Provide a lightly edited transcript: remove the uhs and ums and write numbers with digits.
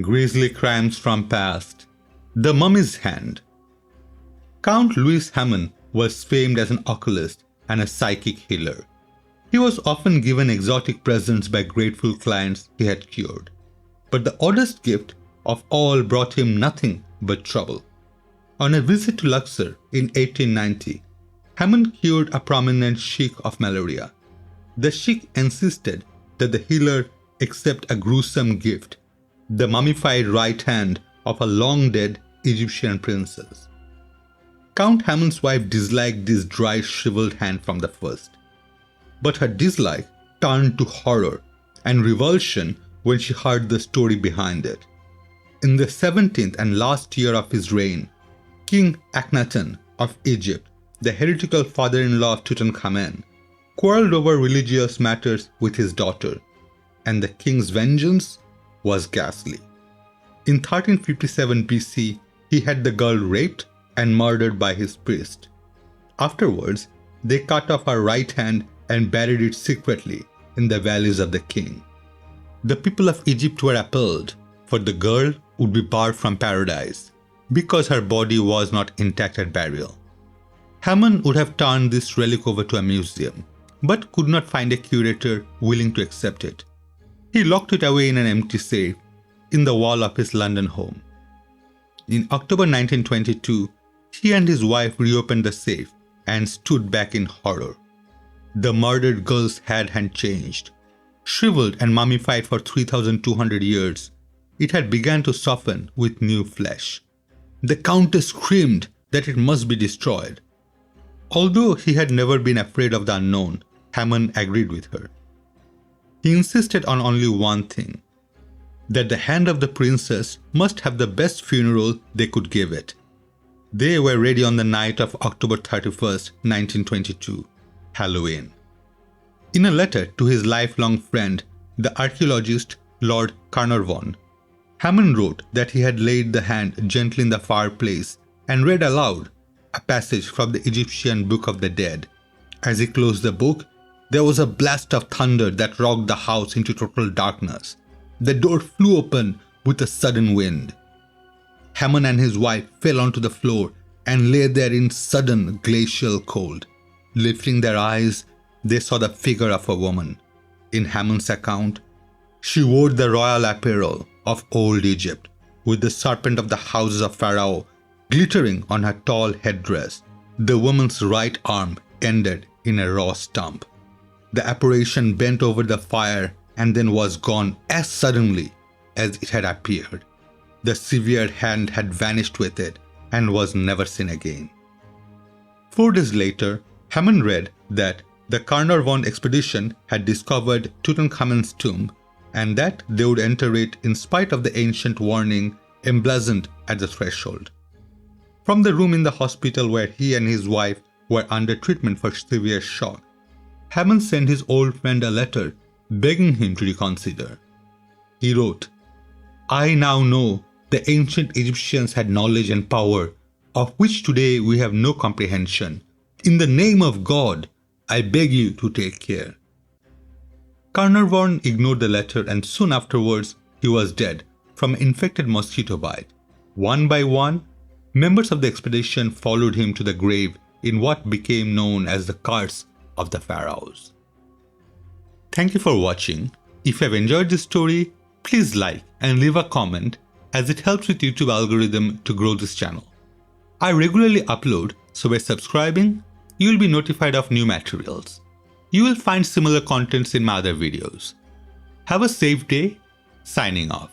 Grisly crimes from past. The mummy's hand. Count Louis Hamon was famed as an occultist and a psychic healer. He was often given exotic presents by grateful clients he had cured. But the oddest gift of all brought him nothing but trouble. On a visit to Luxor in 1890, Hamon cured a prominent sheik of malaria. The sheik insisted that the healer accept a gruesome gift, the mummified right hand of a long-dead Egyptian princess. Count Hamon's wife disliked this dry, shriveled hand from the first. But her dislike turned to horror and revulsion when she heard the story behind it. In the 17th and last year of his reign, King Akhenaten of Egypt, the heretical father-in-law of Tutankhamen, quarreled over religious matters with his daughter, and the king's vengeance was ghastly. In 1357 BC, he had the girl raped and murdered by his priest. Afterwards, they cut off her right hand and buried it secretly in the valleys of the king. The people of Egypt were appalled, for the girl would be barred from paradise because her body was not intact at burial. Hamon would have turned this relic over to a museum, but could not find a curator willing to accept it. He locked it away in an empty safe in the wall of his London home. In October 1922, he and his wife reopened the safe and stood back in horror. The murdered girl's head had changed. Shriveled and mummified for 3,200 years, it had begun to soften with new flesh. The Countess screamed that it must be destroyed. Although he had never been afraid of the unknown, Hamon agreed with her. He insisted on only one thing, that the hand of the princess must have the best funeral they could give it. They were ready on the night of October 31st, 1922, Halloween. In a letter to his lifelong friend, the archaeologist Lord Carnarvon, Hamon wrote that he had laid the hand gently in the fireplace and read aloud a passage from the Egyptian Book of the Dead. As he closed the book, there was a blast of thunder that rocked the house into total darkness. The door flew open with a sudden wind. Hamon and his wife fell onto the floor and lay there in sudden glacial cold. Lifting their eyes, they saw the figure of a woman. In Hamon's account, she wore the royal apparel of old Egypt, with the serpent of the houses of Pharaoh glittering on her tall headdress. The woman's right arm ended in a raw stump. The apparition bent over the fire and then was gone as suddenly as it had appeared. The severed hand had vanished with it and was never seen again. 4 days later, Hamon read that the Carnarvon expedition had discovered Tutankhamen's tomb and that they would enter it in spite of the ancient warning emblazoned at the threshold. From the room in the hospital where he and his wife were under treatment for severe shock, Hamon sent his old friend a letter begging him to reconsider. He wrote, "I now know the ancient Egyptians had knowledge and power of which today we have no comprehension. In the name of God, I beg you to take care." Carnarvon ignored the letter and soon afterwards he was dead from an infected mosquito bite. One by one, members of the expedition followed him to the grave in what became known as the Curse of the Pharaohs. Thank you for watching. If you have enjoyed this story, please like and leave a comment as it helps with YouTube algorithm to grow this channel. I regularly upload, so by subscribing, you will be notified of new materials. You will find similar contents in my other videos. Have a safe day. Signing off.